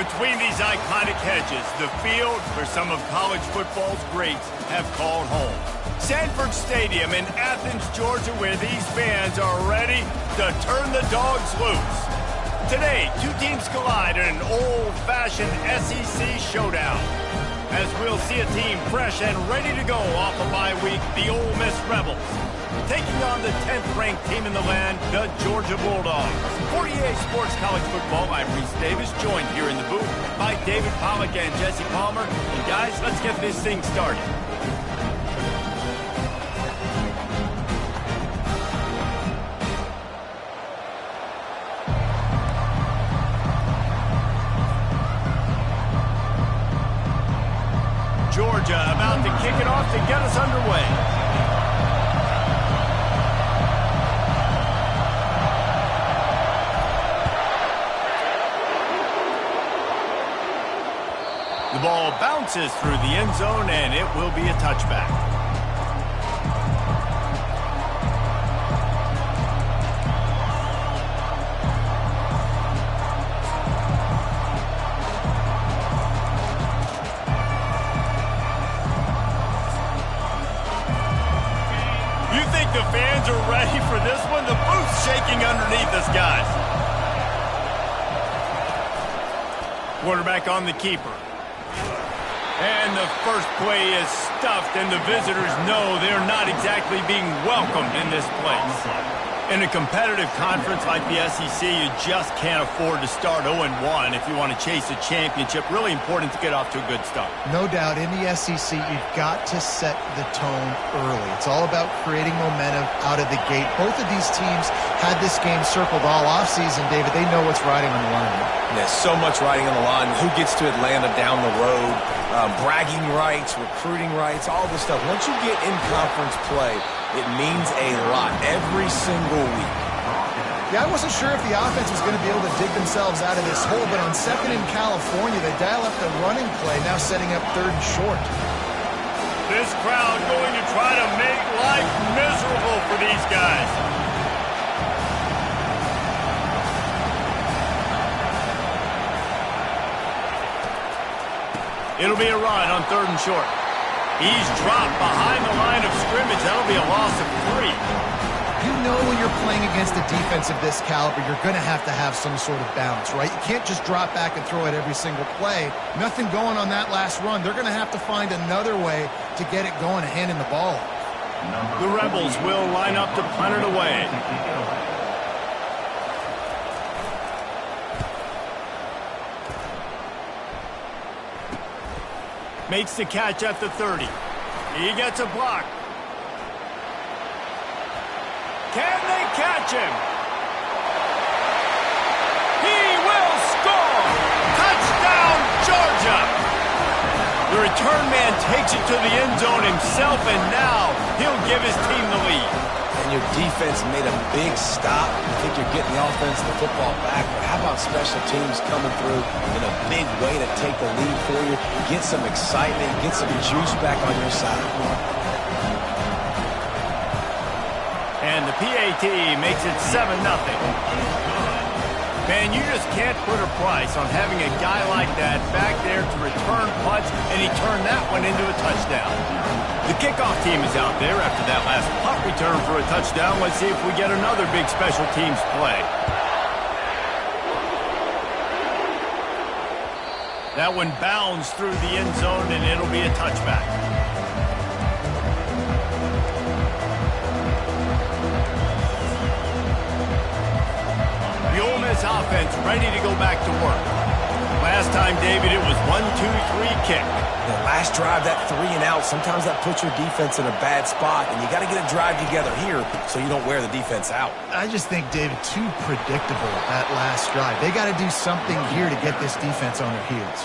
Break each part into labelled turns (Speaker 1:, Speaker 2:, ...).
Speaker 1: Between these iconic hedges, the field where some of college football's greats have called home. Sanford Stadium in Athens, Georgia, where these fans are ready to turn the dogs loose. Today, two teams collide in an old-fashioned SEC showdown. As we'll see a team fresh and ready to go off a bye week, the Ole Miss Rebels, taking on the 10th-ranked team in the land, the Georgia Bulldogs. For EA Sports College Football, I'm Reese Davis, joined here in the booth by David Pollack and Jesse Palmer. And guys, let's get this thing started. Georgia about to kick it off to get us underway. The ball bounces through the end zone, and it will be a touchback. You think the fans are ready for this one? The booth's shaking underneath us, guys. Quarterback on the keeper. And the first play is stuffed, and the visitors know they're not exactly being welcomed in this place. In a competitive conference like the SEC, you just can't afford to start 0-1 if you want to chase a championship. Really important to get off to a good start.
Speaker 2: No doubt, in the SEC, you've got to set the tone early. It's all about creating momentum out of the gate. Both of these teams had this game circled all offseason, David. They know what's riding on the line.
Speaker 3: There's so much riding on the line. Who gets to Atlanta down the road? Bragging rights, recruiting rights, all this stuff. Once you get in conference play, it means a lot every single week.
Speaker 2: Yeah, I wasn't sure if the offense was going to be able to dig themselves out of this hole, but on second in California, they dial up the running play, now setting up third and short.
Speaker 1: This crowd going to try to make life miserable for these guys. It'll be a run on third and short. He's dropped behind the line of scrimmage. That'll be a loss of 3.
Speaker 2: You know when you're playing against a defense of this caliber, you're going to have some sort of balance, right? You can't just drop back and throw it every single play. Nothing going on that last run. They're going to have to find another way to get it going and handing the ball off.
Speaker 1: The Rebels will line up to punt it away. Makes the catch at the 30. He gets a block. Can they catch him? He will score! Touchdown, Georgia! The return man takes it to the end zone himself, and now he'll give his team the lead.
Speaker 3: And your defense made a big stop. I think you're getting the offense, the football back. But how about special teams coming through in a big way to take the lead for you? Get some excitement, get some juice back on your side.
Speaker 1: And the PAT makes it 7-0. Man, you just can't put a price on having a guy like that back there to return punts, and he turned that one into a touchdown. The kickoff team is out there after that last punt return for a touchdown. Let's see if we get another big special teams play. That one bounds through the end zone, and it'll be a touchback. The Ole Miss offense ready to go back to work. Last time, David, it was 1-2-3 kick.
Speaker 3: The last drive, that 3-and-out, sometimes that puts your defense in a bad spot, and you got to get a drive together here so you don't wear the defense out.
Speaker 2: I just think, David, too predictable that last drive. They got to do something here to get this defense on their heels.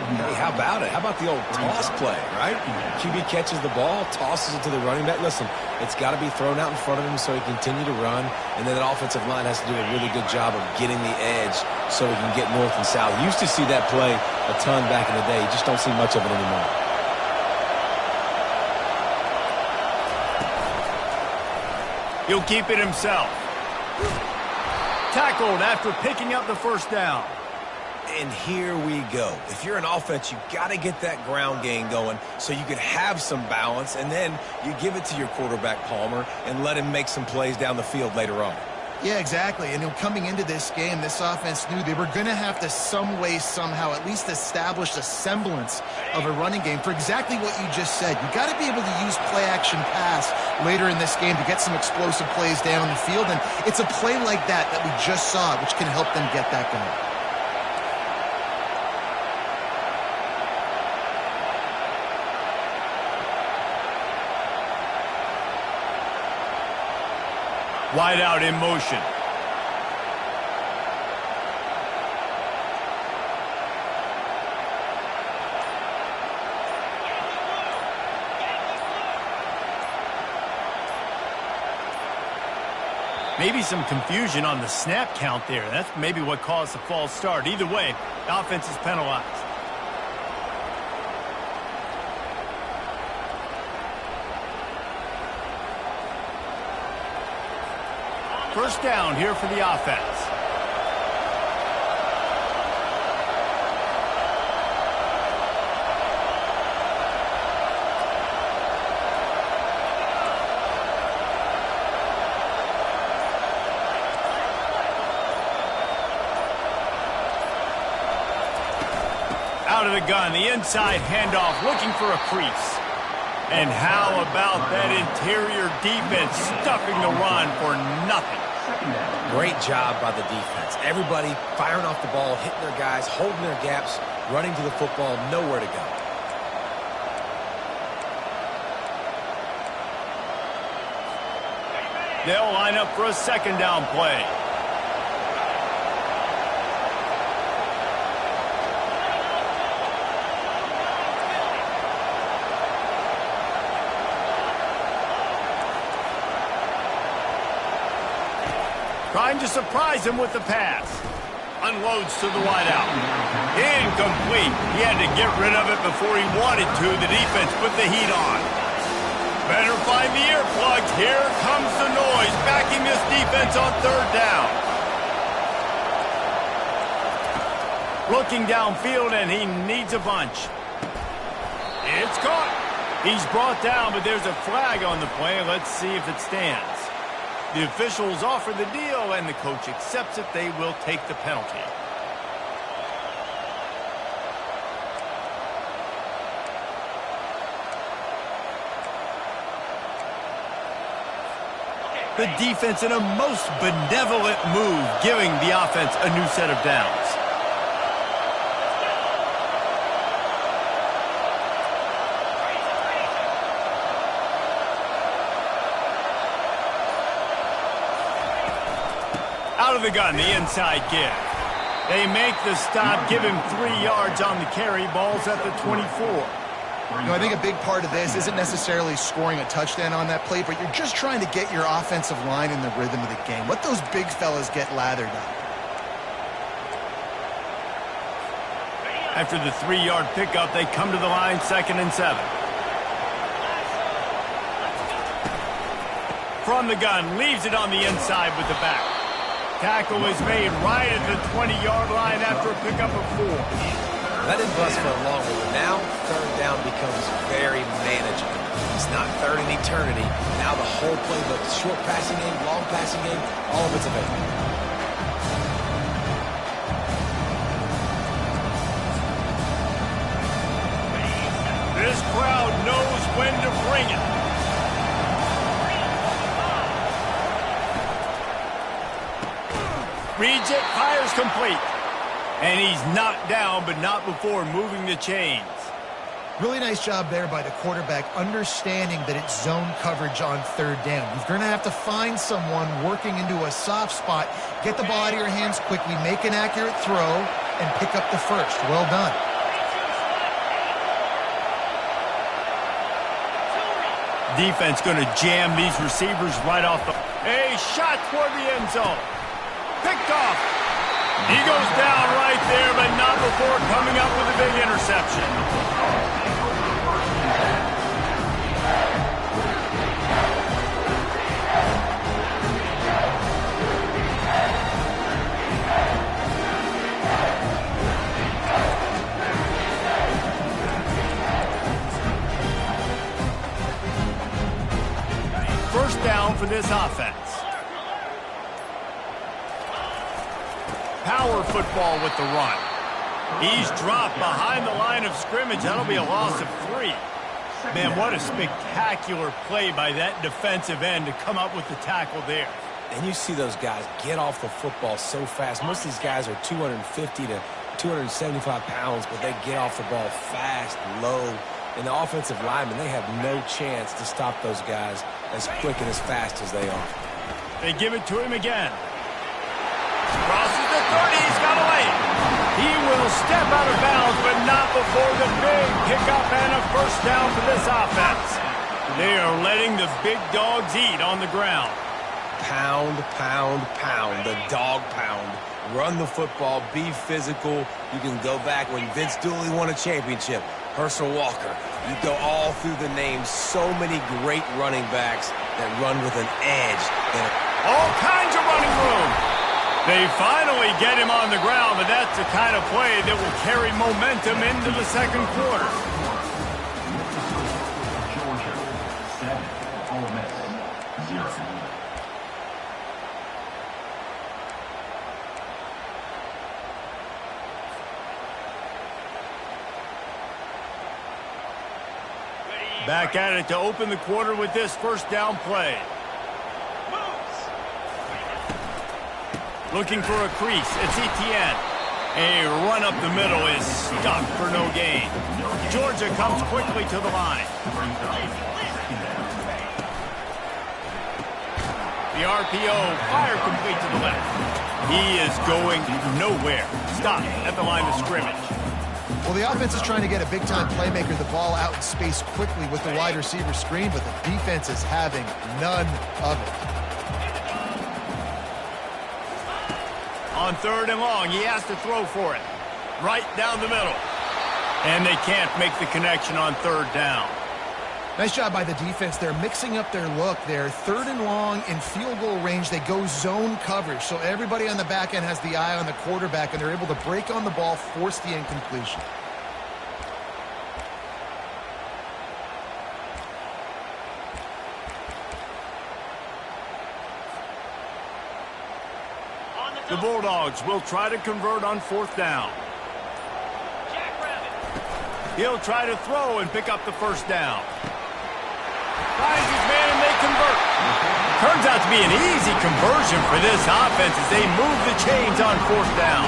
Speaker 3: Hey, how about it? How about the old toss play, right? QB catches the ball, tosses it to the running back. Listen, it's got to be thrown out in front of him so he can continue to run, and then that offensive line has to do a really good job of getting the edge so he can get north and south. Used to see that play a ton back in the day. You just don't see much of it anymore.
Speaker 1: He'll keep it himself. Tackled after picking up the first down.
Speaker 3: And here we go. If you're an offense, you got to get that ground game going so you can have some balance, and then you give it to your quarterback, Palmer, and let him make some plays down the field later on.
Speaker 2: Yeah, exactly. And coming into this game, this offense knew they were going to have to some way, somehow, at least establish a semblance of a running game for exactly what you just said. You got to be able to use play-action pass later in this game to get some explosive plays down the field, and it's a play like that we just saw, which can help them get that going.
Speaker 1: Wide out in motion. Maybe some confusion on the snap count there. That's maybe what caused the false start. Either way, the offense is penalized. First down here for the offense. Out of the gun, the inside handoff, looking for a crease. And how about that interior defense stuffing the run for nothing?
Speaker 3: Great job by the defense. Everybody firing off the ball, hitting their guys, holding their gaps, running to the football, nowhere to go.
Speaker 1: They'll line up for a second down play. Trying to surprise him with the pass. Unloads to the wideout. Incomplete. He had to get rid of it before he wanted to. The defense put the heat on. Better find the earplugs. Here comes the noise, backing this defense on third down. Looking downfield, and he needs a bunch. It's caught. He's brought down, but there's a flag on the play. Let's see if it stands. The officials offer the deal, and the coach accepts it. They will take the penalty. The defense in a most benevolent move, giving the offense a new set of downs. Out of the gun, the inside give. They make the stop, give him 3 yards on the carry. Ball's at the 24.
Speaker 2: I think a big part of this isn't necessarily scoring a touchdown on that play, but you're just trying to get your offensive line in the rhythm of the game. Let those big fellas get lathered up.
Speaker 1: After the 3-yard pickup, they come to the line, 2nd and 7. From the gun, leaves it on the inside with the back. Tackle is made right at the 20-yard line after a pickup of 4.
Speaker 3: That didn't bust for a long one, but now third down becomes very manageable. It's not third in eternity. Now the whole playbook, short passing game, long passing game, all of it's available.
Speaker 1: This crowd knows when to bring it. Reads it, fires complete. And he's knocked down, but not before moving the chains.
Speaker 2: Really nice job there by the quarterback, understanding that it's zone coverage on third down. You're going to have to find someone working into a soft spot, get the ball out of your hands quickly, make an accurate throw, and pick up the first. Well done.
Speaker 1: Defense going to jam these receivers right off the... A shot toward the end zone. Picked off. He goes down right there, but not before coming up with a big interception. first down for this offense. Power football with the run. He's dropped behind the line of scrimmage. That'll be a loss of 3. Man, what a spectacular play by that defensive end to come up with the tackle there.
Speaker 3: And you see those guys get off the football so fast. Most of these guys are 250 to 275 pounds, but they get off the ball fast, low. And the offensive linemen, they have no chance to stop those guys as quick and as fast as they are.
Speaker 1: They give it to him again. Crosses the 30. He's got away. He will step out of bounds, but not before the big pickup and a first down for this offense. They are letting the big dogs eat on the ground.
Speaker 3: Pound, pound, pound, the dog pound. Run the football, be physical. You can go back when Vince Dooley won a championship. Herschel Walker. You go all through the names. So many great running backs that run with an edge.
Speaker 1: All kinds of running room. They finally get him on the ground, but that's the kind of play that will carry momentum into the second quarter.
Speaker 4: Georgia, 7. Ole Miss, 0.
Speaker 1: Back at it to open the quarter with this first down play. Looking for a crease. It's Etienne. A run up the middle is stuck for no gain. Georgia comes quickly to the line. The RPO, fire complete to the left. He is going nowhere. Stop at the line of scrimmage.
Speaker 2: Well, the offense is trying to get a big-time playmaker the ball out in space quickly with the wide receiver screen, but the defense is having none of it.
Speaker 1: On 3rd and long, he has to throw for it. Right down the middle. And they can't make the connection on 3rd down.
Speaker 2: Nice job by the defense. They're mixing up their look. They're 3rd and long in field goal range. They go zone coverage. So everybody on the back end has the eye on the quarterback, and they're able to break on the ball, force the incompletion.
Speaker 1: The Bulldogs will try to convert on 4th down. He'll try to throw and pick up the first down. Finds his man and they convert. Turns out to be an easy conversion for this offense as they move the chains on 4th down.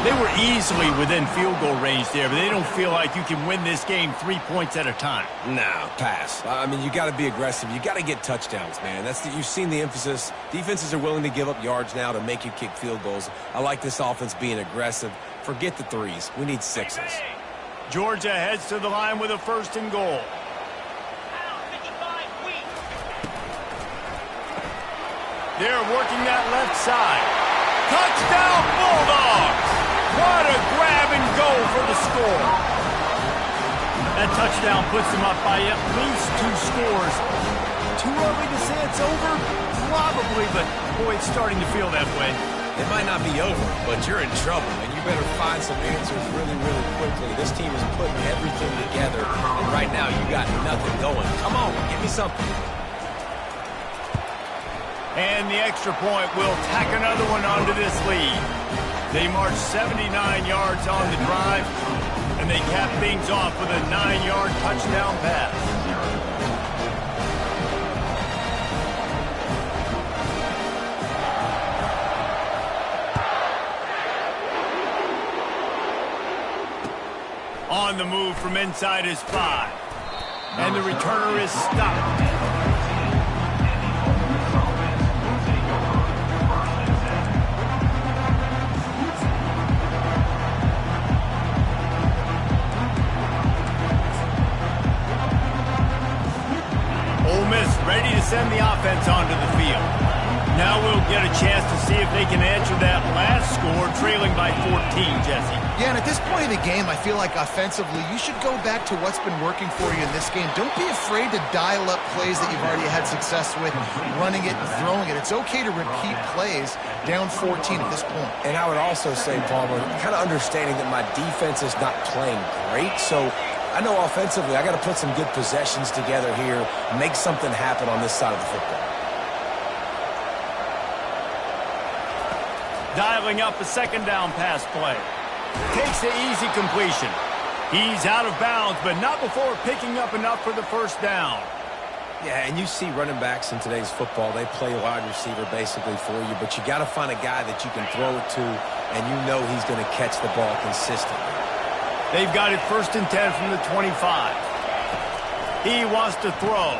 Speaker 1: They were easily within field goal range there, but they don't feel like you can win this game 3 points at a time.
Speaker 3: No, pass. I mean, you got to be aggressive. You got to get touchdowns, man. You've seen the emphasis. Defenses are willing to give up yards now to make you kick field goals. I like this offense being aggressive. Forget the 3s. We need 6s.
Speaker 1: Georgia heads to the line with a 1st and goal. They're working that left side. Touchdown, Bulldogs! What a grab and go for the score. That touchdown puts them up by at least 2 scores. Too early to say it's over? Probably, but boy, it's starting to feel that way.
Speaker 3: It might not be over, but you're in trouble, and you better find some answers really, really quickly. This team is putting everything together, and right now you got nothing going. Come on, give me something.
Speaker 1: And the extra point will tack another one onto this lead. They march 79 yards on the drive, and they cap things off with a 9-yard touchdown pass. On the move from inside his 5. And the returner is stopped. Ole Miss ready to send the offense onto the field. Now we'll get a chance to see if they can answer that last score, trailing by 14, Jesse.
Speaker 2: Yeah, and at this point in the game, I feel like offensively, you should go back to what's been working for you in this game. Don't be afraid to dial up plays that you've already had success with, running it and throwing it. It's okay to repeat plays down 14 at this point.
Speaker 3: And I would also say, Palmer, kind of understanding that my defense is not playing great, so I know offensively I got to put some good possessions together here, make something happen on this side of the football.
Speaker 1: Dialing up a second down pass play. Takes the easy completion. He's out of bounds, but not before picking up enough for the first down.
Speaker 3: Yeah, and you see running backs in today's football, they play wide receiver basically for you, but you got to find a guy that you can throw it to, and you know he's going to catch the ball consistently.
Speaker 1: They've got it 1st and 10 from the 25. He wants to throw.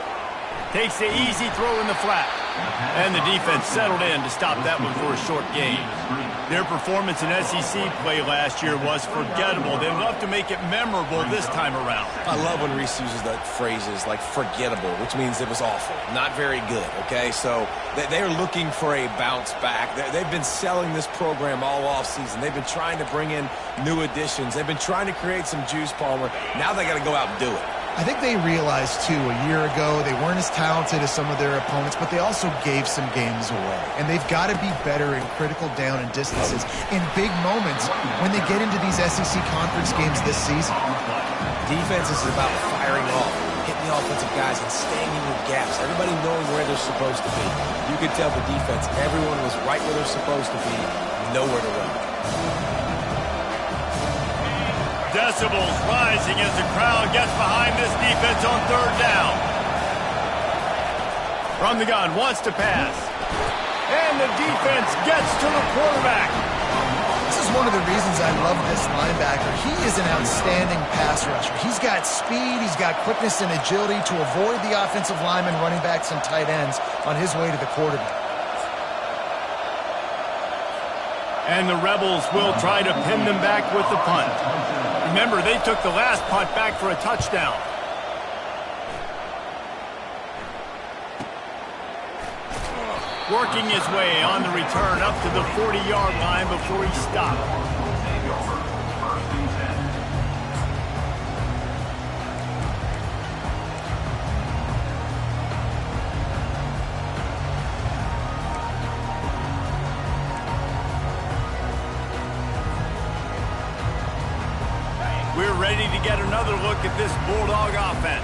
Speaker 1: Takes the easy throw in the flat. And the defense settled in to stop that one for a short gain. Their performance in SEC play last year was forgettable. They'd love to make it memorable this time around.
Speaker 3: I love when Reese uses that phrases like forgettable, which means it was awful, not very good, okay? So they're looking for a bounce back. They've been selling this program all offseason. They've been trying to bring in new additions. They've been trying to create some juice, Palmer. Now they got to go out and do it.
Speaker 2: I think they realized, too, a year ago they weren't as talented as some of their opponents, but they also gave some games away. And they've got to be better in critical down and distances in big moments when they get into these SEC conference games this season.
Speaker 3: Defense is about firing off, hitting the offensive guys, and staying in your gaps. Everybody knowing where they're supposed to be. You could tell the defense, everyone was right where they're supposed to be, nowhere to run.
Speaker 1: Decibels rising as the crowd gets behind this defense on 3rd down. From the gun, wants to pass. And the defense gets to the quarterback.
Speaker 2: This is one of the reasons I love this linebacker. He is an outstanding pass rusher. He's got speed, he's got quickness and agility to avoid the offensive linemen, running backs, and tight ends on his way to the quarterback.
Speaker 1: And the Rebels will try to pin them back with the punt. Remember, they took the last punt back for a touchdown. Working his way on the return up to the 40-yard line before he stopped. We're ready to get another look at this Bulldog offense.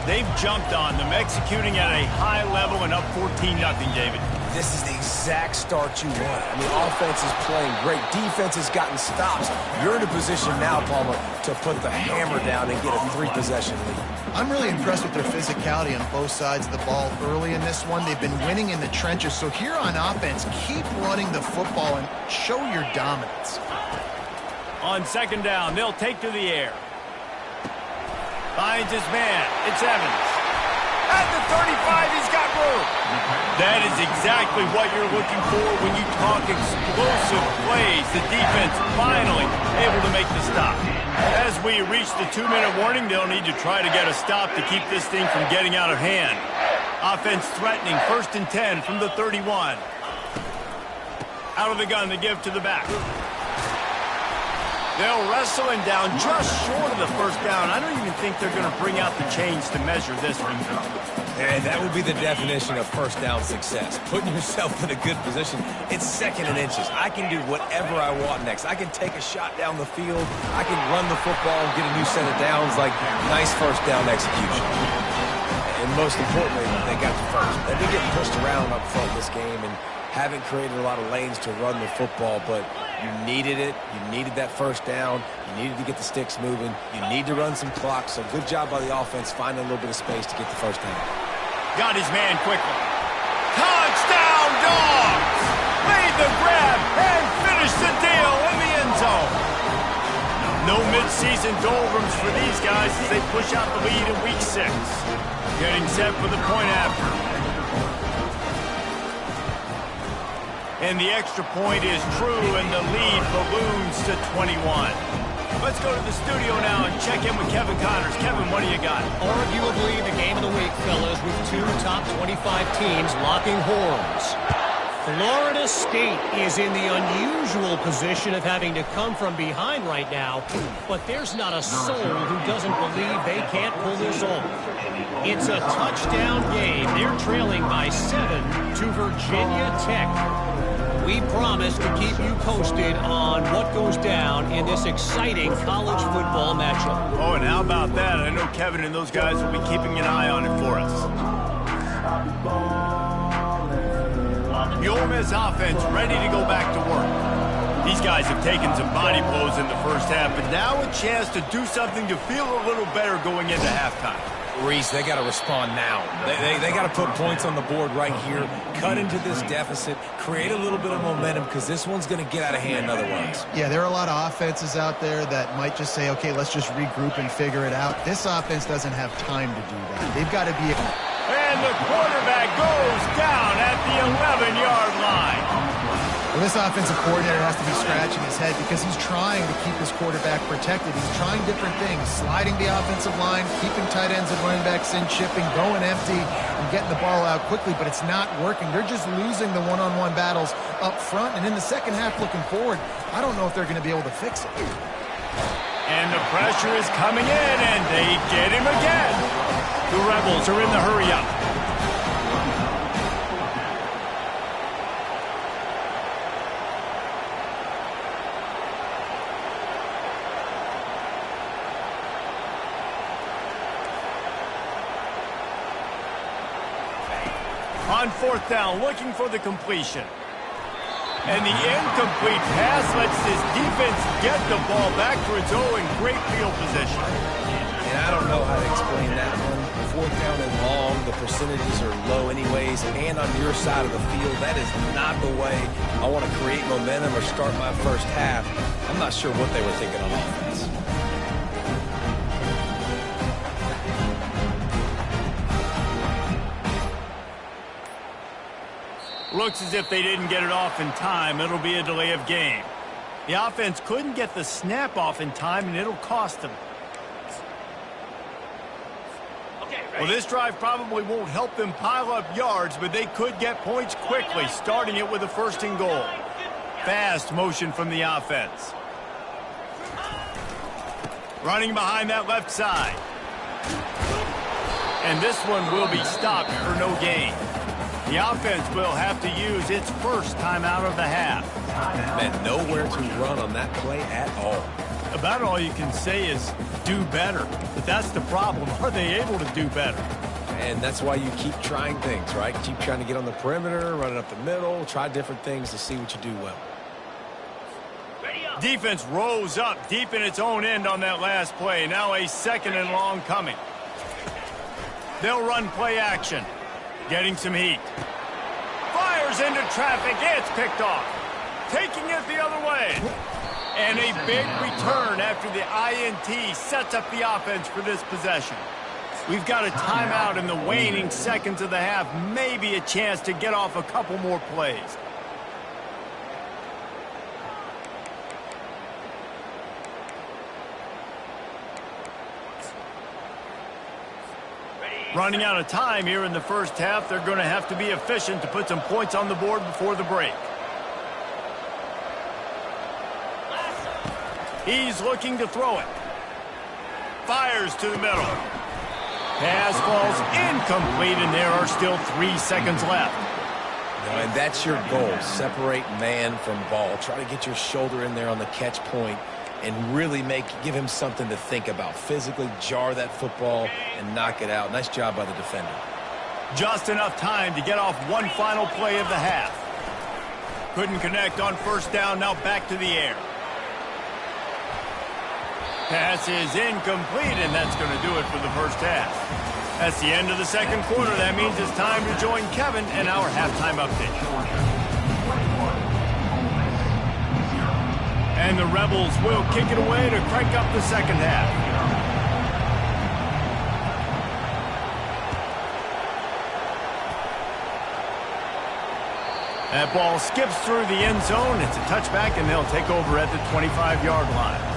Speaker 1: They've jumped on them, executing at a high level and up 14-0, David.
Speaker 3: This is the exact start you want. I mean, offense is playing great. Defense has gotten stops. You're in a position now, Palmer, to put the hammer down and get a 3-possession lead.
Speaker 2: I'm really impressed with their physicality on both sides of the ball early in this one. They've been winning in the trenches. So here on offense, keep running the football and show your dominance.
Speaker 1: On 2nd down, they'll take to the air. Finds his man. It's Evans. At the 35, he's got room. That is exactly what you're looking for when you talk explosive plays. The defense finally able to make the stop. As we reach the 2-minute warning, they'll need to try to get a stop to keep this thing from getting out of hand. Offense threatening, 1st and 10 from the 31. Out of the gun, they give to the back. They'll wrestle him down just short of the 1st down. I don't even think they're going to bring out the chains to measure this one.
Speaker 3: And that would be the definition of 1st down success. Putting yourself in a good position. It's 2nd and inches. I can do whatever I want next. I can take a shot down the field. I can run the football and get a new set of downs. Like, nice 1st down execution. And most importantly, they got the first. They've been getting pushed around up front this game and haven't created a lot of lanes to run the football, but you needed it. You needed that 1st down. You needed to get the sticks moving. You need to run some clock. So good job by the offense finding a little bit of space to get the 1st down.
Speaker 1: Got his man quickly. Touchdown, Dogs! Made the grab and finished the deal in the end zone. No midseason doldrums for these guys as they push out the lead in Week 6. Getting set for the point after. And the extra point is true, and the lead balloons to 21. Let's go to the studio now and check in with Kevin Connors. Kevin, what do you got?
Speaker 5: Arguably the game of the week, fellas, with 2 top 25 teams locking horns. Florida State is in the unusual position of having to come from behind right now, but there's not a soul who doesn't believe they can't pull this off. It's a touchdown game. They're trailing by 7 to Virginia Tech. we promise to keep you posted on what goes down in this exciting college football matchup.
Speaker 1: Oh, and how about that? I know Kevin and those guys will be keeping an eye on it for us. The Ole Miss offense ready to go back to work. These guys have taken some body blows in the first half, but now a chance to do something to feel a little better going into halftime.
Speaker 3: Reese, they got to respond now. They got to put points on the board right here, cut into this deficit, create a little bit of momentum because this one's going to get out of hand otherwise.
Speaker 2: Yeah, there are a lot of offenses out there that might just say, okay, let's just regroup and figure it out. This offense doesn't have time to do that. They've got to be...
Speaker 1: And the quarterback goes down at the 11-yard line.
Speaker 2: Well, this offensive coordinator has to be scratching his head because he's trying to keep his quarterback protected. He's trying different things, sliding the offensive line, keeping tight ends and running backs in, chipping, going empty, and getting the ball out quickly, but it's not working. They're just losing the one-on-one battles up front, and in the second half looking forward, I don't know if they're going to be able to fix it.
Speaker 1: And the pressure is coming in, and they get him again. The Rebels are in the hurry-up. On fourth down, looking for the completion. And the incomplete pass lets this defense get the ball back for its own in great field position.
Speaker 3: And I don't know how to explain that one. Fourth down and long, the percentages are low anyways, and on your side of the field, that is not the way I want to create momentum or start my first half. I'm not sure what they were thinking on offense.
Speaker 1: Looks as if they didn't get it off in time. It'll be a delay of game. The offense couldn't get the snap off in time, and it'll cost them. Well, this drive probably won't help them pile up yards, but they could get points quickly, starting it with a first and goal. Fast motion from the offense. Running behind that left side. And this one will be stopped for no gain. The offense will have to use its first timeout of the half.
Speaker 3: Man, nowhere to run on that play at all.
Speaker 1: About all you can say is do better. But that's the problem. Are they able to do better?
Speaker 3: And that's why you keep trying things, right? Keep trying to get on the perimeter, run it up the middle, try different things to see what you do well.
Speaker 1: Defense rose up deep in its own end on that last play. Now a second and long coming. They'll run play action. Getting some heat. Fires into traffic. It's picked off. Taking it the other way. And a big return after the INT sets up the offense for this possession. We've got a timeout in the waning seconds of the half. Maybe a chance to get off a couple more plays. Running out of time here in the first half. They're going to have to be efficient to put some points on the board before the break. He's looking to throw it. Fires to the middle. Pass falls incomplete, and there are still 3 seconds left.
Speaker 3: And that's your goal. Separate man from ball. Try to get your shoulder in there on the catch point and really give him something to think about. Physically jar that football and knock it out. Nice job by the defender.
Speaker 1: Just enough time to get off one final play of the half. Couldn't connect on first down. Now back to the air. Pass is incomplete, and that's going to do it for the first half. That's the end of the second quarter. That means it's time to join Kevin and our halftime update. And the Rebels will kick it away to crank up the second half. That ball skips through the end zone. It's a touchback, and they'll take over at the 25-yard line.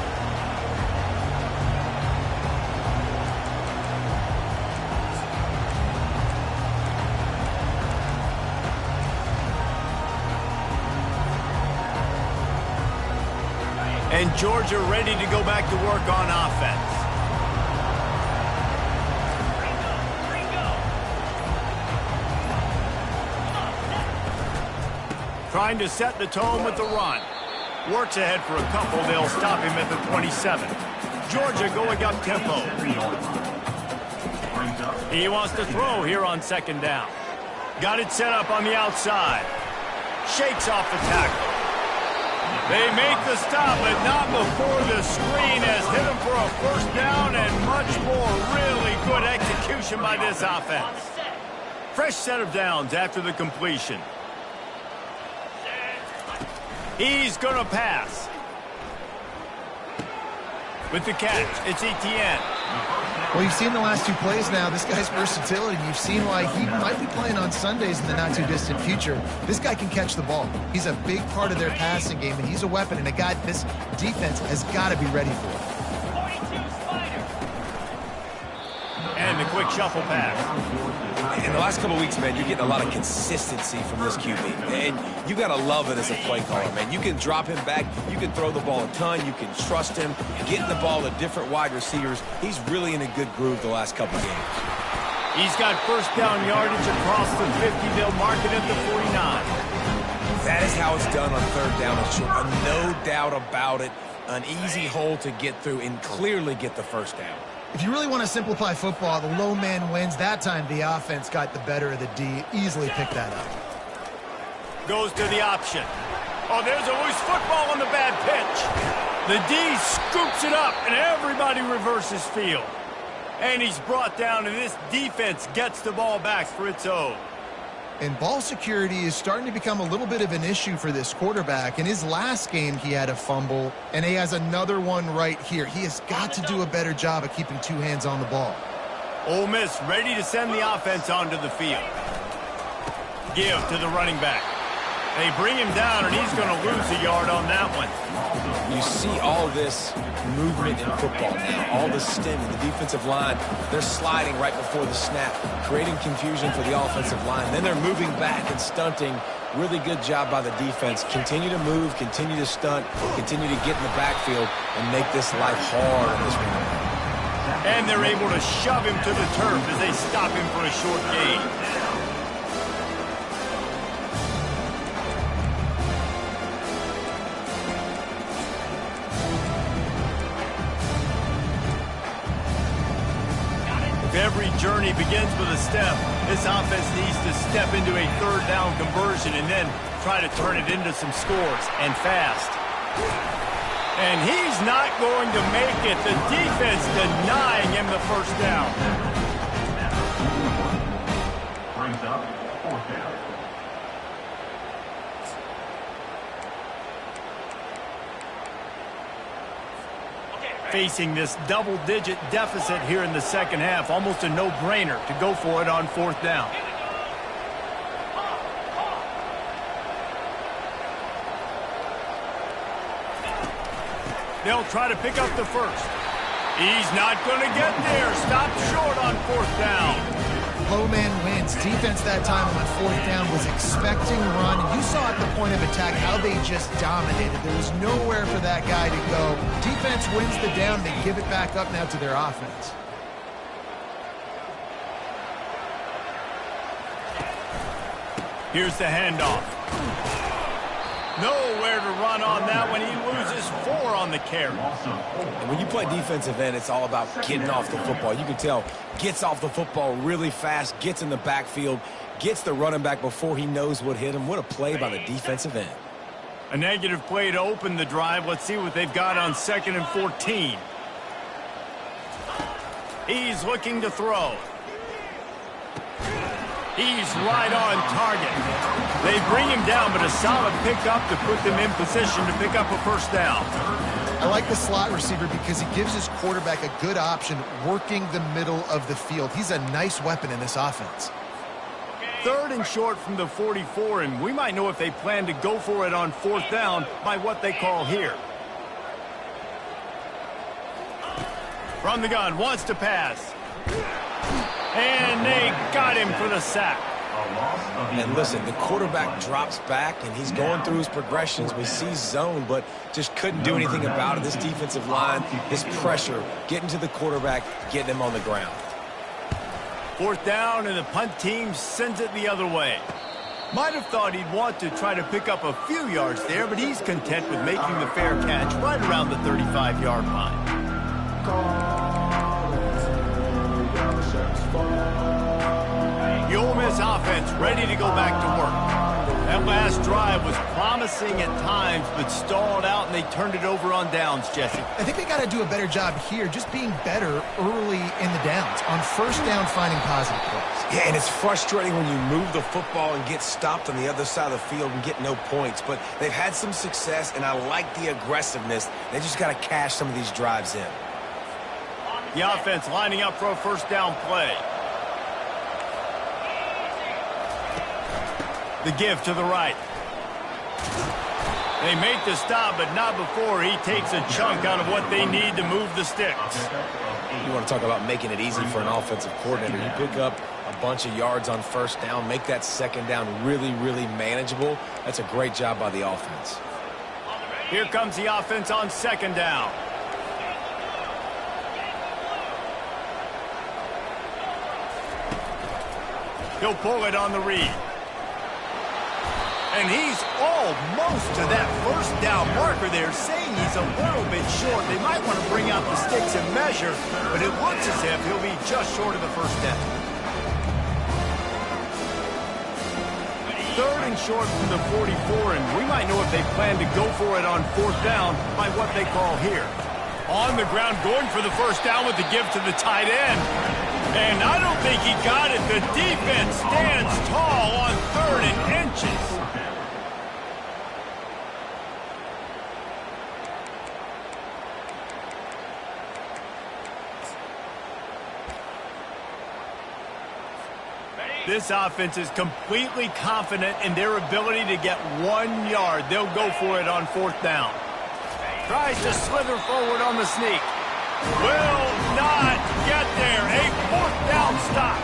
Speaker 1: And Georgia ready to go back to work on offense. Trying to set the tone with the run. Works ahead for a couple. They'll stop him at the 27. Georgia going up tempo. He wants to throw here on second down. Got it set up on the outside. Shakes off the tackle. They make the stop, but not before the screen has hit him for a first down and much more. Really good execution by this offense. Fresh set of downs after the completion. He's going to pass. With the catch, it's Etienne.
Speaker 2: Well, you've seen the last two plays now. This guy's versatility. You've seen why he might be playing on Sundays in the not-too-distant future. This guy can catch the ball. He's a big part of their passing game, and he's a weapon, and a guy this defense has got to be ready for.
Speaker 1: And the quick shuffle pass.
Speaker 3: In the last couple of weeks, man, you're getting a lot of consistency from this QB. And you got to love it as a play caller, man. You can drop him back. You can throw the ball a ton. You can trust him. Getting the ball to different wide receivers. He's really in a good groove the last couple of games.
Speaker 1: He's got first down yardage across the 50. They'll mark it at the 49.
Speaker 3: That is how it's done on third down and short. No doubt about it. An easy hole to get through and clearly get the first down.
Speaker 2: If you really want to simplify football, the low man wins. That time the offense got the better of the D. Easily picked that up.
Speaker 1: Goes to the option. Oh, there's a loose football on the bad pitch. The D scoops it up, and everybody reverses field. And he's brought down, and this defense gets the ball back for its own.
Speaker 2: And ball security is starting to become a little bit of an issue for this quarterback. In his last game, he had a fumble, and he has another one right here. He has got to do a better job of keeping two hands on the ball.
Speaker 1: Ole Miss ready to send the offense onto the field. Give to the running back. They bring him down, and he's going to lose a yard on that one.
Speaker 3: You see all this movement in football now, all the stemming, the defensive line, they're sliding right before the snap, creating confusion for the offensive line. Then they're moving back and stunting. Really good job by the defense. Continue to move, continue to stunt, continue to get in the backfield and make this life hard on this one.
Speaker 1: And they're able to shove him to the turf as they stop him for a short gain. Every journey begins with a step. This offense needs to step into a third down conversion and then try to turn it into some scores, and fast. And he's not going to make it. The defense denying him the first down.
Speaker 4: Brings up fourth down.
Speaker 1: Facing this double-digit deficit here in the second half, almost a no-brainer to go for it on fourth down. They'll try to pick up the first. He's not going to get there. Stopped short on fourth down.
Speaker 2: Low man wins. Defense that time on fourth down was expecting run. You saw at the point of attack how they just dominated. There was nowhere for that guy to go. Defense wins the down. They give it back up now to their offense.
Speaker 1: Here's the handoff. Nowhere to run on that when he loses 4 on the carry.
Speaker 3: And when you play defensive end, it's all about getting off the football. You can tell, gets off the football really fast, gets in the backfield, gets the running back before he knows what hit him. What a play by the defensive end.
Speaker 1: A negative play to open the drive. Let's see what they've got on 2nd and 14. He's looking to throw. He's right on target. They bring him down, but a solid pickup to put them in position to pick up a first down.
Speaker 2: I like the slot receiver because he gives his quarterback a good option working the middle of the field. He's a nice weapon in this offense.
Speaker 1: 3rd and short from the 44, and we might know if they plan to go for it on fourth down by what they call here. From the gun, wants to pass. And they got him for the sack.
Speaker 3: And listen, the quarterback drops back, and he's going through his progressions. We see zone, but just couldn't do anything about it. This defensive line, his pressure, getting to the quarterback, getting him on the ground.
Speaker 1: 4th down, and the punt team sends it the other way. Might have thought he'd want to try to pick up a few yards there, but he's content with making the fair catch right around the 35-yard line. The Ole Miss offense ready to go back to work. That last drive was promising at times, but stalled out, and they turned it over on downs, Jesse.
Speaker 2: I think they got to do a better job here, just being better early in the downs, on first down finding positive plays.
Speaker 3: Yeah, and it's frustrating when you move the football and get stopped on the other side of the field and get no points. But they've had some success, and I like the aggressiveness. They just got to cash some of these drives in.
Speaker 1: The offense lining up for a first down play. The give to the right. They make the stop, but not before he takes a chunk out of what they need to move the sticks.
Speaker 3: You want to talk about making it easy for an offensive coordinator. You pick up a bunch of yards on first down, make that second down really, really manageable. That's a great job by the offense.
Speaker 1: Here comes the offense on second down. He'll pull it on the read. And he's almost to that first down marker there, saying he's a little bit short. They might want to bring out the sticks and measure, but it looks as if he'll be just short of the first down. Third and short from the 44, and we might know if they plan to go for it on fourth down by what they call here. On the ground, going for the first down with the give to the tight end. And I don't think he got it. The defense stands tall on third and inches. This offense is completely confident in their ability to get 1 yard. They'll go for it on fourth down. Tries to slither forward on the sneak. Will not get there. A fourth down stop.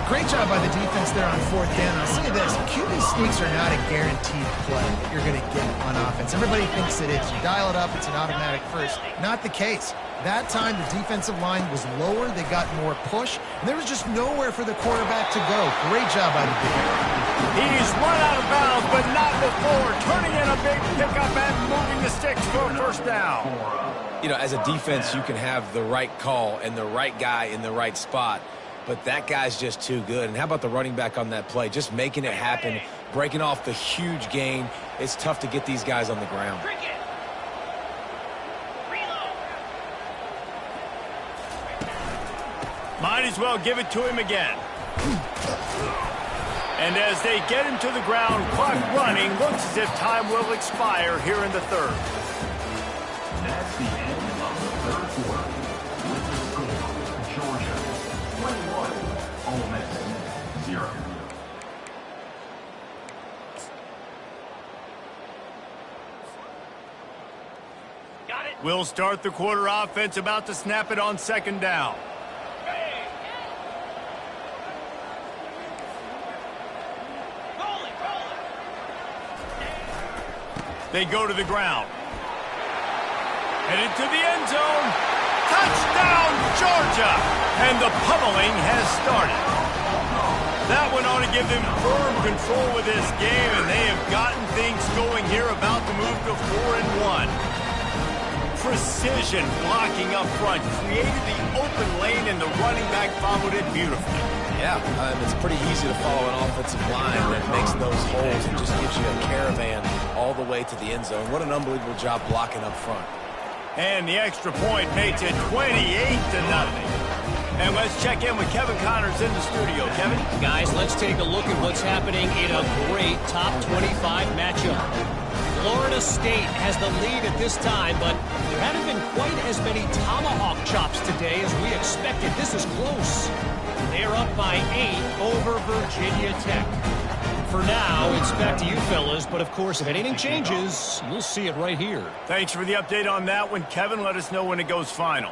Speaker 2: Great job by the defense there on fourth down. I'll say this, QB sneaks are not a guaranteed play that you're going to get on offense. Everybody thinks it is. You dial it up, it's an automatic first. Not the case. That time, the defensive line was lower. They got more push. And there was just nowhere for the quarterback to go. Great job by the defense.
Speaker 1: He's run out of bounds, but not before. Turning in a big pickup and moving the sticks for a first down.
Speaker 3: You know, as a defense, you can have the right call and the right guy in the right spot, but that guy's just too good. And how about the running back on that play? Just making it happen, breaking off the huge gain. It's tough to get these guys on the ground.
Speaker 1: Might as well give it to him again. And as they get him to the ground, clock running, looks as if time will expire here in the third.
Speaker 4: That's the end of the third quarter. With the score, Georgia 21, Ole Miss 0.
Speaker 1: We'll start the quarter offense, about to snap it on second down. They go to the ground. Headed to the end zone. Touchdown, Georgia! And the pummeling has started. That one ought to give them firm control with this game, and they have gotten things going here, about to move to 4-1. Precision blocking up front created the open lane, and the running back followed it beautifully.
Speaker 3: Yeah, it's pretty easy to follow an offensive line that makes those holes and just gives you a caravan all the way to the end zone. What an unbelievable job blocking up front.
Speaker 1: And the extra point makes it 28-0. And let's check in with Kevin Connors in the studio. Kevin?
Speaker 5: Guys, let's take a look at what's happening in a great top 25 matchup. Florida State has the lead at this time, but there haven't been quite as many tomahawk chops today as we expected. This is close. They're up by 8 over Virginia Tech. For now, it's back to you fellas, but of course, if anything changes, you'll see it right here.
Speaker 1: Thanks for the update on that one, Kevin. Let us know when it goes final.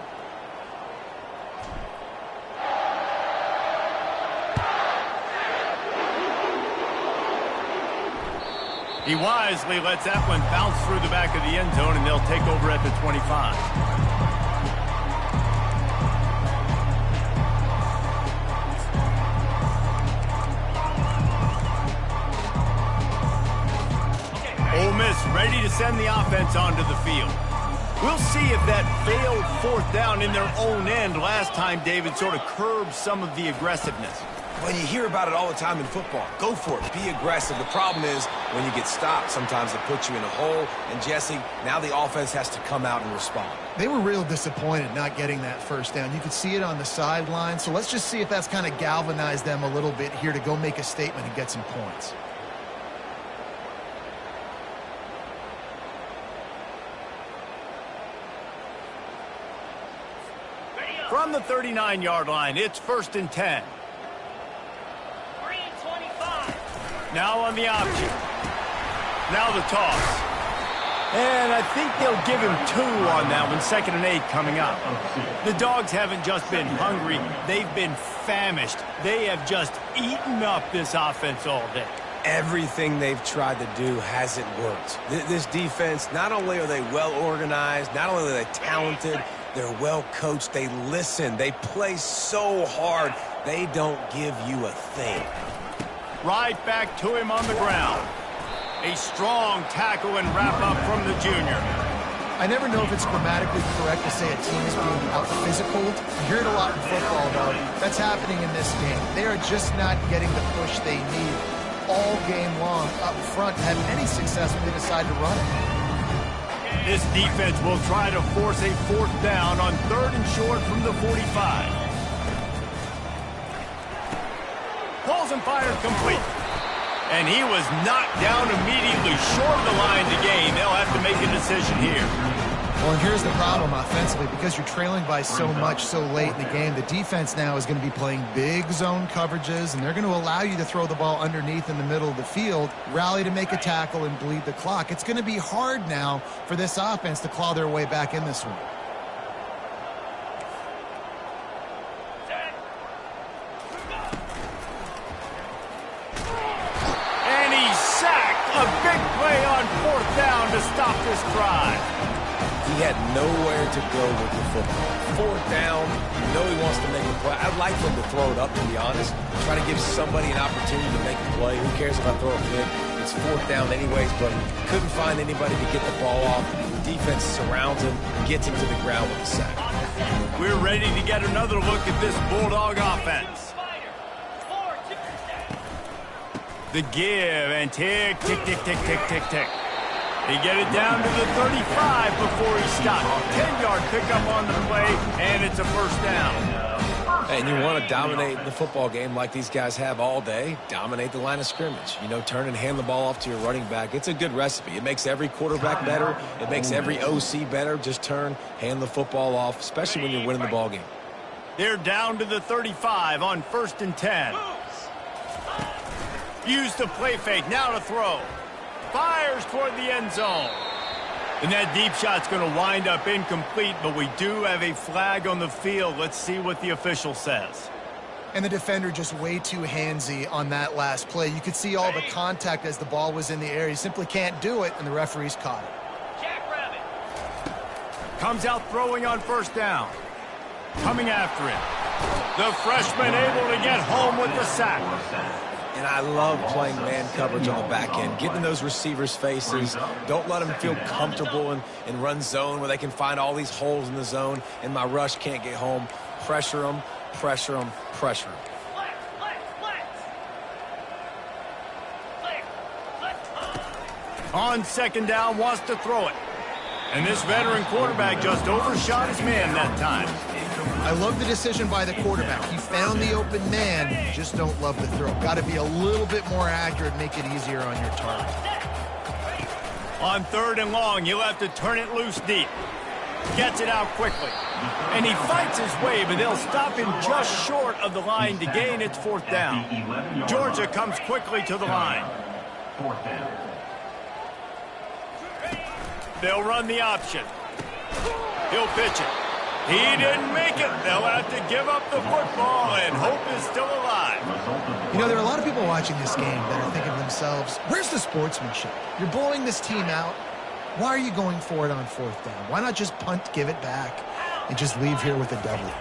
Speaker 1: He wisely lets that one bounce through the back of the end zone, and they'll take over at the 25. ready to send the offense onto the field. We'll see if that failed fourth down in their own end last time, David, sort of curbed some of the aggressiveness.
Speaker 3: Well, you hear about it all the time in football. Go for it. Be aggressive. The problem is when you get stopped, sometimes it puts you in a hole. And, Jesse, now the offense has to come out and respond.
Speaker 2: They were real disappointed not getting that first down. You could see it on the sideline. So let's just see if that's kind of galvanized them a little bit here to go make a statement and get some points.
Speaker 1: From the 39-yard line, it's 1st and 10. Now on the option. Now the toss. And I think they'll give him 2 on that one. 2nd and 8 coming up. The Dogs haven't just been hungry. They've been famished. They have just eaten up this offense all day.
Speaker 3: Everything they've tried to do hasn't worked. This defense, not only are they well organized, not only are they talented, they're well coached. They listen. They play so hard. They don't give you a thing.
Speaker 1: Right back to him on the ground. A strong tackle and wrap-up from the junior.
Speaker 2: I never know if it's grammatically correct to say a team is being out-physical. You hear it a lot in football, though. That's happening in this game. They are just not getting the push they need all game long up front to have any success when they decide to run it.
Speaker 1: This defense will try to force a 4th down on 3rd and short from the 45. Pulls and fires complete. And he was knocked down immediately short of the line to gain. They'll have to make a decision here.
Speaker 2: Well, and here's the problem offensively. Because you're trailing by so much so late in the game, the defense now is going to be playing big zone coverages, and they're going to allow you to throw the ball underneath in the middle of the field, rally to make a tackle, and bleed the clock. It's going to be hard now for this offense to claw their way back in this one.
Speaker 1: A big play on 4th down to stop this drive.
Speaker 3: He had nowhere to go with the football. 4th down, you know he wants to make a play. I'd like for him to throw it up, to be honest. Try to give somebody an opportunity to make a play. Who cares if I throw a pick? It's 4th down anyways, but couldn't find anybody to get the ball off. The defense surrounds him, gets him to the ground with a sack.
Speaker 1: We're ready to get another look at this Bulldog offense. The give and tick, tick, tick, tick, tick, tick, tick. They get it down to the 35 before he stopped. 10-yard pickup on the play, and it's a 1st down.
Speaker 3: And you want to dominate the football game like these guys have all day, dominate the line of scrimmage. You know, turn and hand the ball off to your running back. It's a good recipe. It makes every quarterback better. It makes every OC better. Just turn, hand the football off, especially when you're winning the ball game.
Speaker 1: They're down to the 35 on 1st and 10. Use the play fake, now to throw. Fires toward the end zone. And that deep shot's going to wind up incomplete, but we do have a flag on the field. Let's see what the official says.
Speaker 2: And the defender just way too handsy on that last play. You could see all the contact as the ball was in the air. He simply can't do it, and the referee's caught it.
Speaker 1: Jackrabbit. Comes out throwing on 1st down. Coming after him. The freshman able to get home with the sack.
Speaker 3: And I love playing man coverage on the back end, getting in those receivers' faces. Don't let them feel comfortable in run zone where they can find all these holes in the zone, and my rush can't get home. Pressure them, pressure them, pressure them.
Speaker 1: On 2nd down, wants to throw it. And this veteran quarterback just overshot his man that time.
Speaker 2: I love the decision by the quarterback. He found the open man, just don't love the throw. Got to be a little bit more accurate, make it easier on your target.
Speaker 1: On 3rd and long, you'll have to turn it loose deep. Gets it out quickly. And he fights his way, but they'll stop him just short of the line to gain its 4th down. Georgia comes quickly to the line.
Speaker 4: 4th down.
Speaker 1: They'll run the option. He'll pitch it. He didn't make it. They'll have to give up the football, and hope is still alive.
Speaker 2: You know, there are a lot of people watching this game that are thinking to themselves, where's the sportsmanship? You're blowing this team out. Why are you going for it on 4th down? Why not just punt, give it back, and just leave here with a W?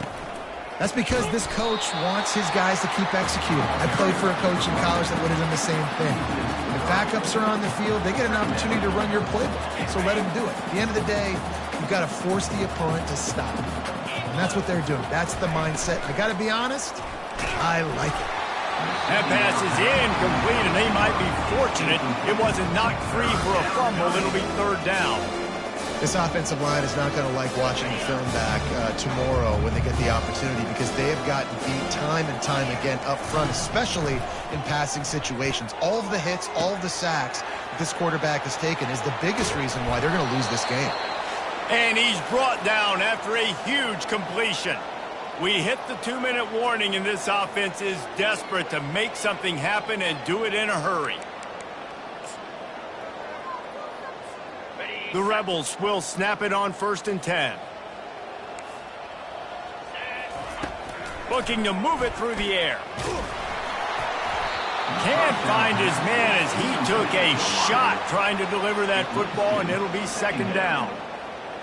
Speaker 2: That's because this coach wants his guys to keep executing. I played for a coach in college that would have done the same thing. If backups are on the field, they get an opportunity to run your playbook, so let them do it. At the end of the day, you've got to force the opponent to stop. And that's what they're doing. That's the mindset. I got to be honest, I like it.
Speaker 1: That pass is incomplete, and they might be fortunate it wasn't knocked free for a fumble. It'll be third down.
Speaker 2: This offensive line is not going to like watching the film back tomorrow when they get the opportunity, because they have gotten beat time and time again up front, especially in passing situations. All of the hits, all of the sacks that this quarterback has taken is the biggest reason why they're going to lose this game.
Speaker 1: And he's brought down after a huge completion. We hit the 2-minute warning, and this offense is desperate to make something happen and do it in a hurry. The Rebels will snap it on 1st and 10. Looking to move it through the air. Can't find his man as he took a shot trying to deliver that football, and it'll be 2nd down.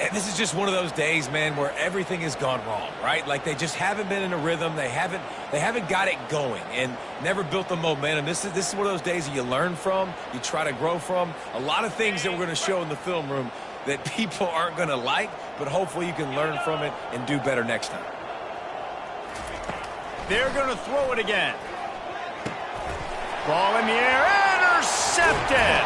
Speaker 3: And this is just one of those days, man, where everything has gone wrong, right? Like they just haven't been in a rhythm. They haven't got it going and never built the momentum. This is one of those days that you learn from, you try to grow from. A lot of things that we're going to show in the film room that people aren't going to like, but hopefully you can learn from it and do better next time.
Speaker 1: They're going to throw it again. Ball in the air, intercepted.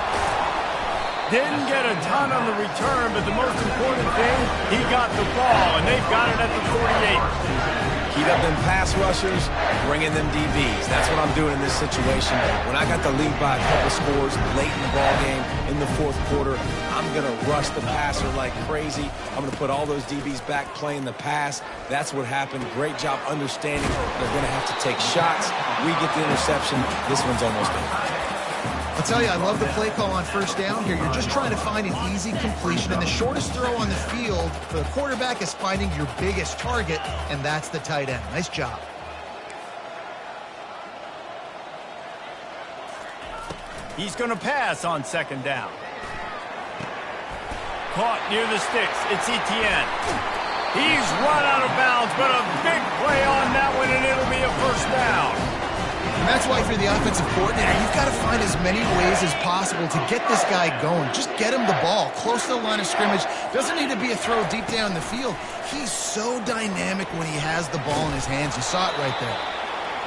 Speaker 1: Didn't get a ton on the return, but the most important thing, he got the ball, and they've got it at the 48.
Speaker 3: Keep up them pass rushers, bring in them DBs. That's what I'm doing in this situation. When I got the lead by a couple scores late in the ball game in the 4th quarter, I'm going to rush the passer like crazy. I'm going to put all those DBs back playing the pass. That's what happened. Great job understanding they're going to have to take shots. We get the interception. This one's almost over.
Speaker 2: I'll tell you, I love the play call on 1st down here. You're just trying to find an easy completion, and the shortest throw on the field for the quarterback is finding your biggest target, and that's the tight end. Nice job.
Speaker 1: He's going to pass on 2nd down. Caught near the sticks. It's Etienne. He's run out of bounds, but a big play on that one, and it'll be a 1st down.
Speaker 2: And that's why if you're the offensive coordinator, you've got to find as many ways as possible to get this guy going. Just get him the ball close to the line of scrimmage. Doesn't need to be a throw deep down the field. He's so dynamic when he has the ball in his hands. You saw it right there.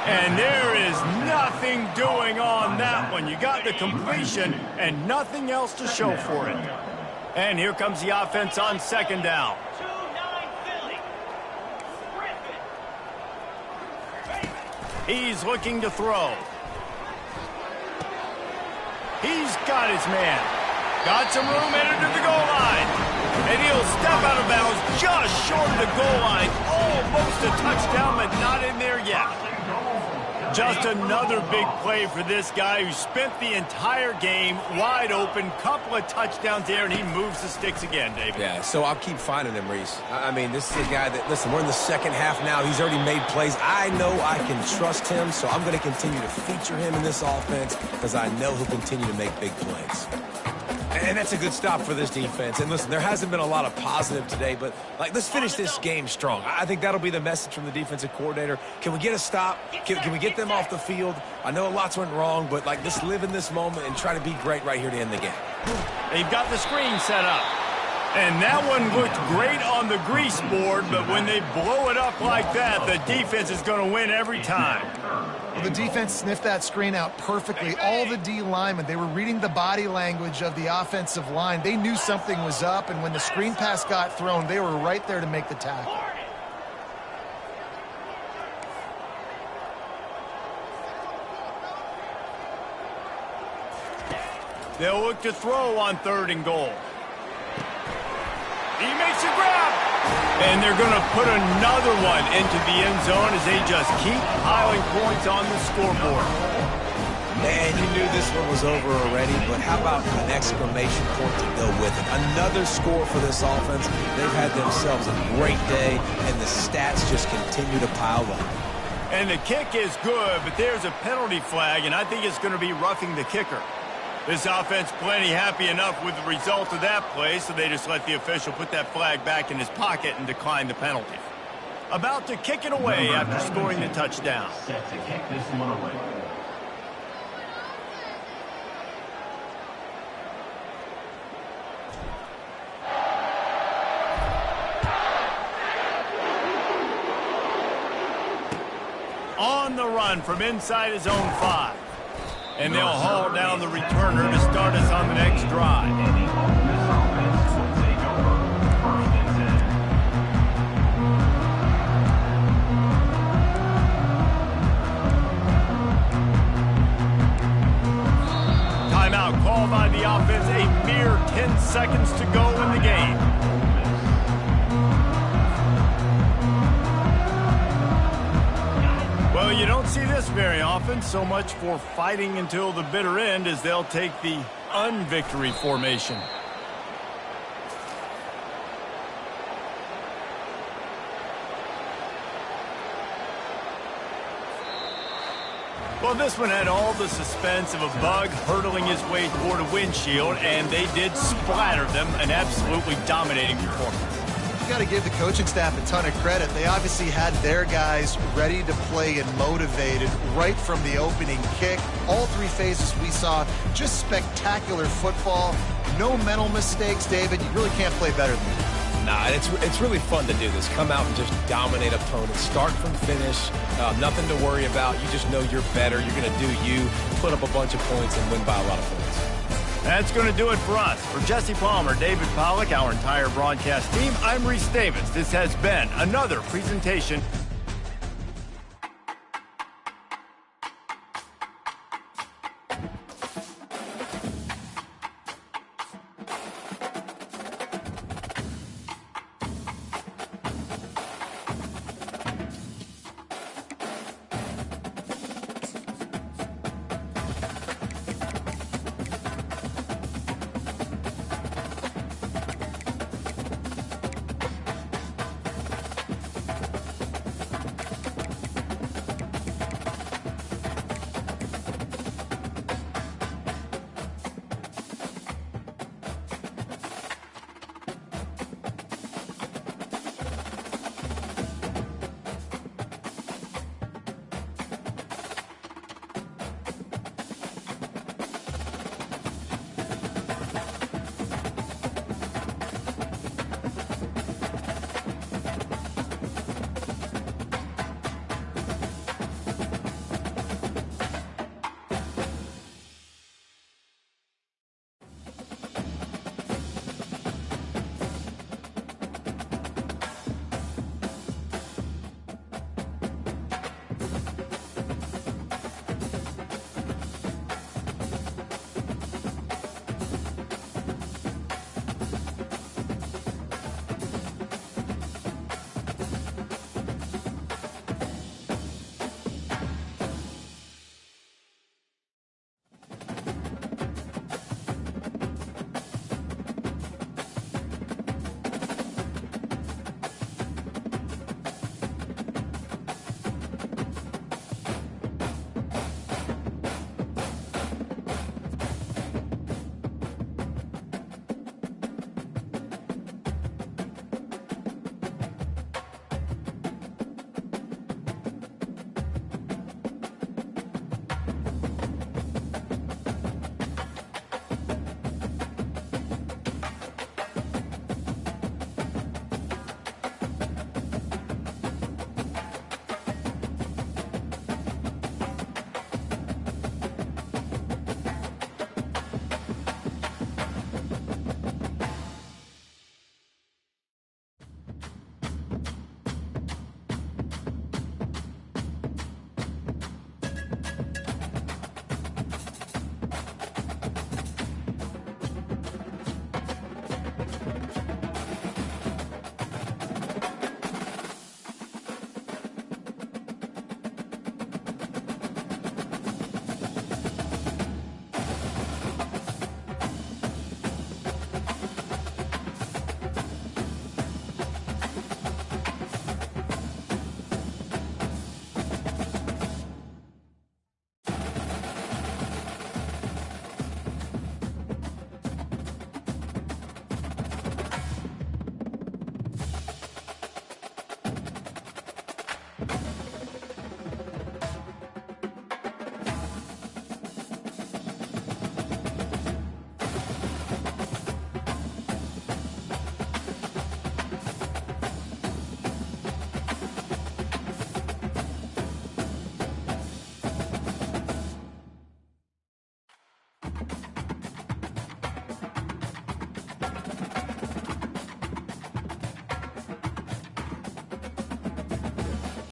Speaker 1: And there is nothing doing on that one. You got the completion and nothing else to show for it. And here comes the offense on 2nd down. He's looking to throw. He's got his man. Got some room, entered to the goal line. And he'll step out of bounds just short of the goal line. Almost a touchdown, but not in there yet. Just another big play for this guy who spent the entire game wide open. Couple of touchdowns there, and he moves the sticks again, David.
Speaker 3: Yeah, so I'll keep finding him, Reese. I mean, this is a guy that, listen, we're in the 2nd half now. He's already made plays. I know I can trust him, so I'm going to continue to feature him in this offense because I know he'll continue to make big plays. And that's a good stop for this defense. And listen, there hasn't been a lot of positive today, but let's finish this game strong. I think that'll be the message from the defensive coordinator. Can we get a stop? Can we get them off the field? I know lots went wrong, but let's live in this moment and try to be great right here to end the game.
Speaker 1: They've got the screen set up. And that one looked great on the grease board, but when they blow it up like that, the defense is going to win every time.
Speaker 2: Well, the defense sniffed that screen out perfectly. All the D linemen, they were reading the body language of the offensive line. They knew something was up, and when the screen pass got thrown, they were right there to make the tackle.
Speaker 1: They'll look to throw on 3rd and goal. He makes a grab. And they're going to put another one into the end zone as they just keep piling points on the scoreboard.
Speaker 3: Man, you knew this one was over already, but how about an exclamation point to go with it? Another score for this offense. They've had themselves a great day, and the stats just continue to pile up.
Speaker 1: And the kick is good, but there's a penalty flag, and I think it's going to be roughing the kicker. This offense plenty happy enough with the result of that play, so they just let the official put that flag back in his pocket and decline the penalty. about to kick it away after scoring the touchdown.
Speaker 4: Set to kick this one away.
Speaker 1: On the run from inside his own 5. And they'll haul down the returner to start us on the next drive.
Speaker 4: And the Ole Miss offense will take over. 1st and 10.
Speaker 1: Timeout called by the offense. A mere 10 seconds to go in the game. Well, you don't see this very often. So much for fighting until the bitter end as they'll take the unvictory formation. Well, this one had all the suspense of a bug hurtling his way toward a windshield, and they did splatter them. An absolutely dominating performance.
Speaker 2: Got to give the coaching staff a ton of credit. They obviously had their guys ready to play and motivated right from the opening kick. All 3 phases we saw, just spectacular football. No mental mistakes, David. You really can't play better than that.
Speaker 3: Nah, it's really fun to do this. Come out and just dominate opponents. Start from finish. Nothing to worry about. You just know you're better. You're going to do you, put up a bunch of points, and win by a lot of points.
Speaker 1: That's going to do it for us. For Jesse Palmer, David Pollack, our entire broadcast team, I'm Reese Davis. This has been another presentation